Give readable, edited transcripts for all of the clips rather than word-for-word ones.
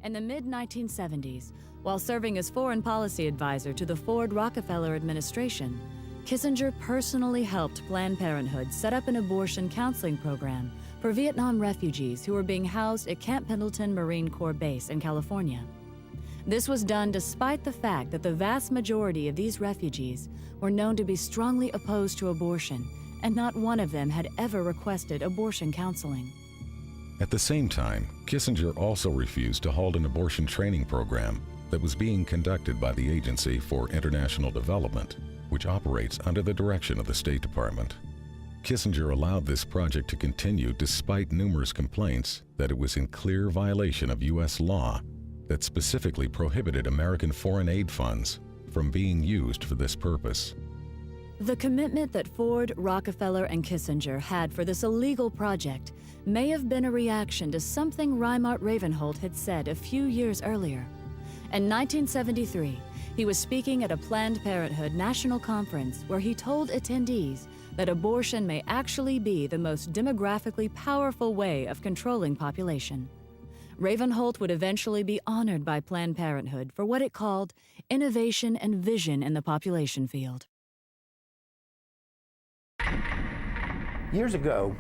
In the mid-1970s, while serving as foreign policy advisor to the Ford-Rockefeller administration, Kissinger personally helped Planned Parenthood set up an abortion counseling program for Vietnam refugees who were being housed at Camp Pendleton Marine Corps Base in California. This was done despite the fact that the vast majority of these refugees were known to be strongly opposed to abortion, and not one of them had ever requested abortion counseling. At the same time, Kissinger also refused to halt an abortion training program that was being conducted by the Agency for International Development, which operates under the direction of the State Department. Kissinger allowed this project to continue despite numerous complaints that it was in clear violation of U.S. law that specifically prohibited American foreign aid funds from being used for this purpose. The commitment that Ford, Rockefeller, and Kissinger had for this illegal project may have been a reaction to something Reimert Ravenholt had said a few years earlier. In 1973, he was speaking at a Planned Parenthood national conference where he told attendees that abortion may actually be the most demographically powerful way of controlling population. Ravenholt would eventually be honored by Planned Parenthood for what it called innovation and vision in the population field. Years ago,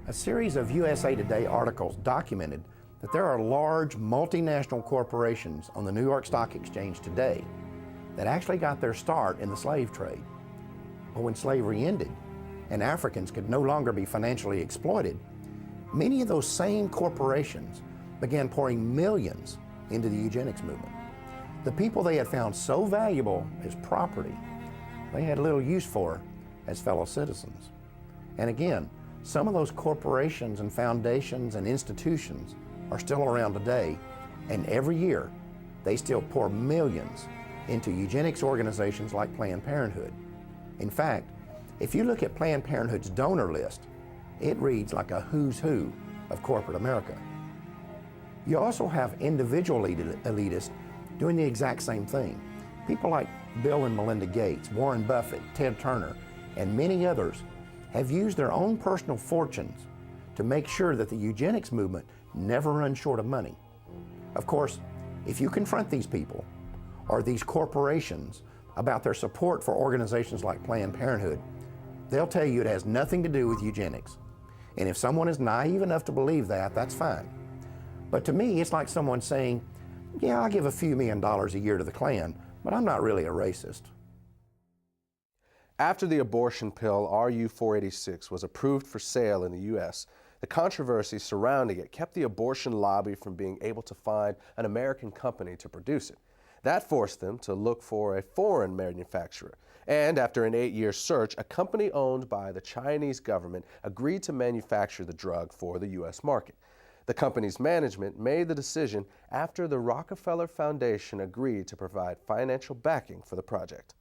a series of USA Today articles documented that there are large multinational corporations on the New York Stock Exchange today that actually got their start in the slave trade. But when slavery ended and Africans could no longer be financially exploited, many of those same corporations began pouring millions into the eugenics movement. The people they had found so valuable as property, they had little use for as fellow citizens. And again, some of those corporations and foundations and institutions are still around today, and every year they still pour millions into eugenics organizations like Planned Parenthood. In fact, if you look at Planned Parenthood's donor list, it reads like a who's who of corporate America. You also have individual elitists doing the exact same thing. People like Bill and Melinda Gates, Warren Buffett, Ted Turner, and many others have used their own personal fortunes to make sure that the eugenics movement never runs short of money. Of course, if you confront these people or these corporations about their support for organizations like Planned Parenthood, they'll tell you it has nothing to do with eugenics. And if someone is naive enough to believe that, that's fine. But to me, it's like someone saying, yeah, I'll give a few $1 million a year to the Klan, but I'm not really a racist. After the abortion pill RU-486 was approved for sale in the U.S., the controversy surrounding it kept the abortion lobby from being able to find an American company to produce it. That forced them to look for a foreign manufacturer. And after an 8-year search, a company owned by the Chinese government agreed to manufacture the drug for the U.S. market. The company's management made the decision after the Rockefeller Foundation agreed to provide financial backing for the project.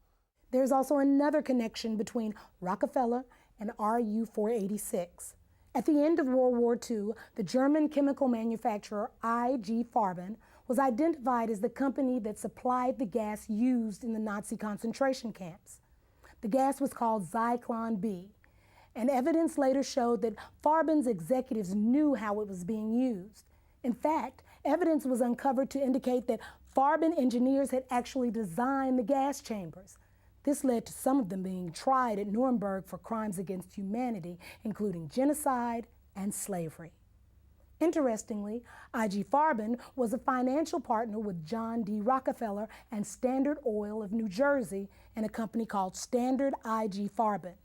There's also another connection between Rockefeller and RU-486. At the end of World War II, the German chemical manufacturer IG Farben was identified as the company that supplied the gas used in the Nazi concentration camps. The gas was called Zyklon B, and evidence later showed that Farben's executives knew how it was being used. In fact, evidence was uncovered to indicate that Farben engineers had actually designed the gas chambers. This led to some of them being tried at Nuremberg for crimes against humanity, including genocide and slavery. Interestingly, IG Farben was a financial partner with John D. Rockefeller and Standard Oil of New Jersey in a company called Standard IG Farben.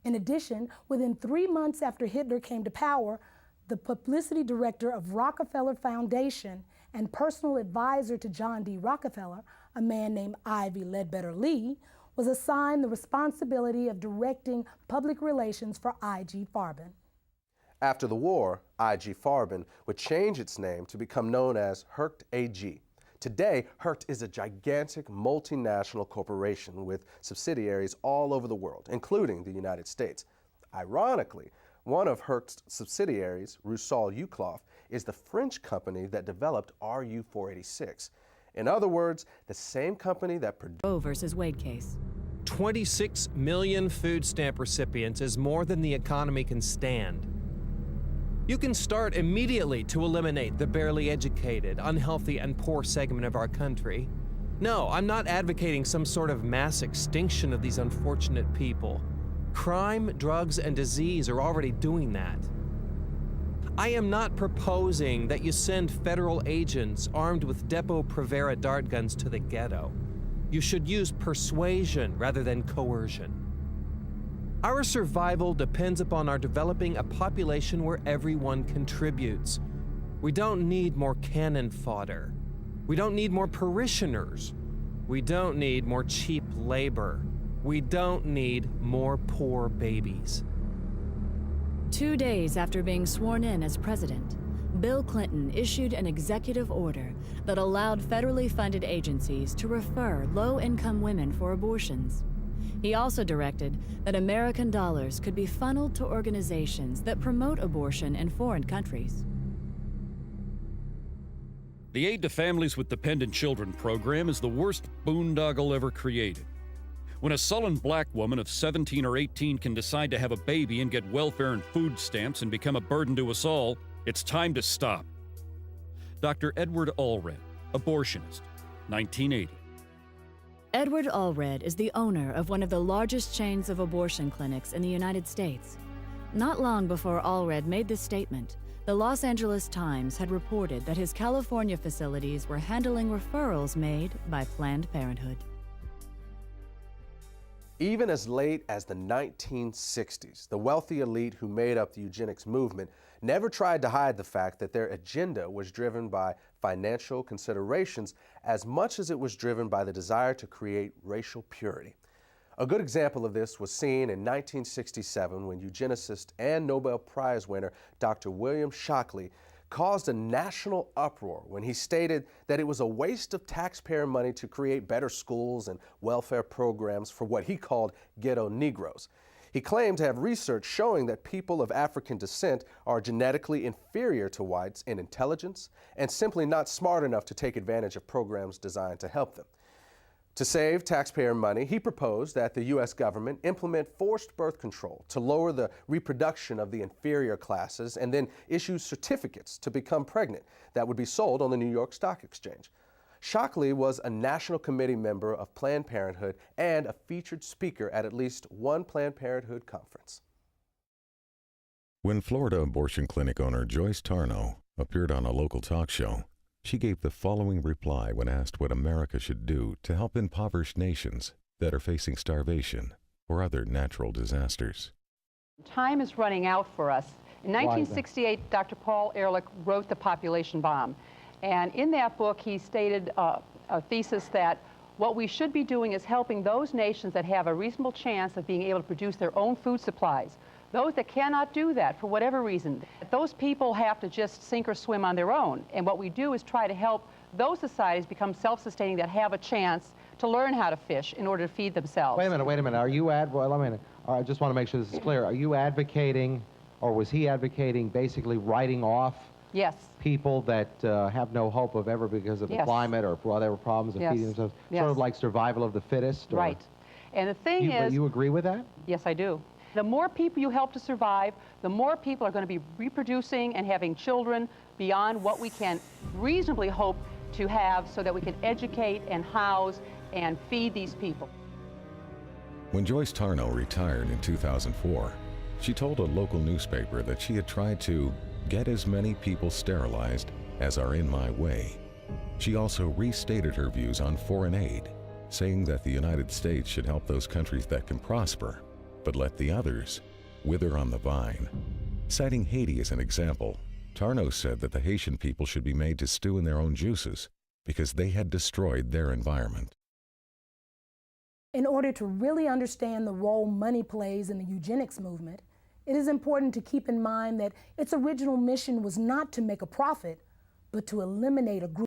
In addition, within 3 months after Hitler came to power, the publicity director of Rockefeller Foundation and personal advisor to John D. Rockefeller, a man named Ivy Ledbetter Lee, was assigned the responsibility of directing public relations for IG Farben. After the war, IG Farben would change its name to become known as Hercht AG. Today, Hercht is a gigantic multinational corporation with subsidiaries all over the world, including the United States. Ironically, one of Hercht's subsidiaries, Rusal-Yuclof, is the French company that developed RU-486. In other words, the same company that produced Roe versus Wade case. 26 million food stamp recipients is more than the economy can stand. You can start immediately to eliminate the barely educated, unhealthy, and poor segment of our country. No, I'm not advocating some sort of mass extinction of these unfortunate people. Crime, drugs, and disease are already doing that. I am not proposing that you send federal agents armed with Depo-Provera dart guns to the ghetto. You should use persuasion rather than coercion. Our survival depends upon our developing a population where everyone contributes. We don't need more cannon fodder. We don't need more parishioners. We don't need more cheap labor. We don't need more poor babies. 2 days after being sworn in as president, Bill Clinton issued an executive order that allowed federally funded agencies to refer low-income women for abortions. He also directed that American dollars could be funneled to organizations that promote abortion in foreign countries. The Aid to Families with Dependent Children program is the worst boondoggle ever created. When a sullen black woman of 17 or 18 can decide to have a baby and get welfare and food stamps and become a burden to us all, it's time to stop. Dr. Edward Allred, abortionist, 1980. Edward Allred is the owner of one of the largest chains of abortion clinics in the United States. Not long before Allred made this statement, the Los Angeles Times had reported that his California facilities were handling referrals made by Planned Parenthood. Even as late as the 1960s, the wealthy elite who made up the eugenics movement never tried to hide the fact that their agenda was driven by financial considerations as much as it was driven by the desire to create racial purity. A good example of this was seen in 1967 when eugenicist and Nobel Prize winner Dr. William Shockley caused a national uproar when he stated that it was a waste of taxpayer money to create better schools and welfare programs for what he called ghetto Negroes. He claimed to have research showing that people of African descent are genetically inferior to whites in intelligence and simply not smart enough to take advantage of programs designed to help them. To save taxpayer money, he proposed that the U.S. government implement forced birth control to lower the reproduction of the inferior classes and then issue certificates to become pregnant that would be sold on the New York Stock Exchange. Shockley was a National Committee member of Planned Parenthood and a featured speaker at least one Planned Parenthood conference. When Florida abortion clinic owner Joyce Tarnow appeared on a local talk show, she gave the following reply when asked what America should do to help impoverished nations that are facing starvation or other natural disasters. Time is running out for us. In 1968, Dr. Paul Ehrlich wrote The Population Bomb. And in that book, he stated a thesis that what we should be doing is helping those nations that have a reasonable chance of being able to produce their own food supplies. Those that cannot do that for whatever reason, those people have to just sink or swim on their own. And what we do is try to help those societies become self-sustaining that have a chance to learn how to fish in order to feed themselves. Wait a minute. Are you I just want to make sure this is clear. Are you advocating, or was he advocating, basically writing off Yes. people that have no hope of ever because of the climate or whatever problems of feeding themselves? Sort of like survival of the fittest? Or... Right. And the thing is... But you agree with that? Yes, I do. The more people you help to survive, the more people are going to be reproducing and having children beyond what we can reasonably hope to have so that we can educate and house and feed these people. When Joyce Tarnow retired in 2004, she told a local newspaper that she had tried to get as many people sterilized as are in my way. She also restated her views on foreign aid, saying that the United States should help those countries that can prosper, but let the others wither on the vine. Citing Haiti as an example, Tarnow said that the Haitian people should be made to stew in their own juices because they had destroyed their environment. In order to really understand the role money plays in the eugenics movement, it is important to keep in mind that its original mission was not to make a profit, but to eliminate a group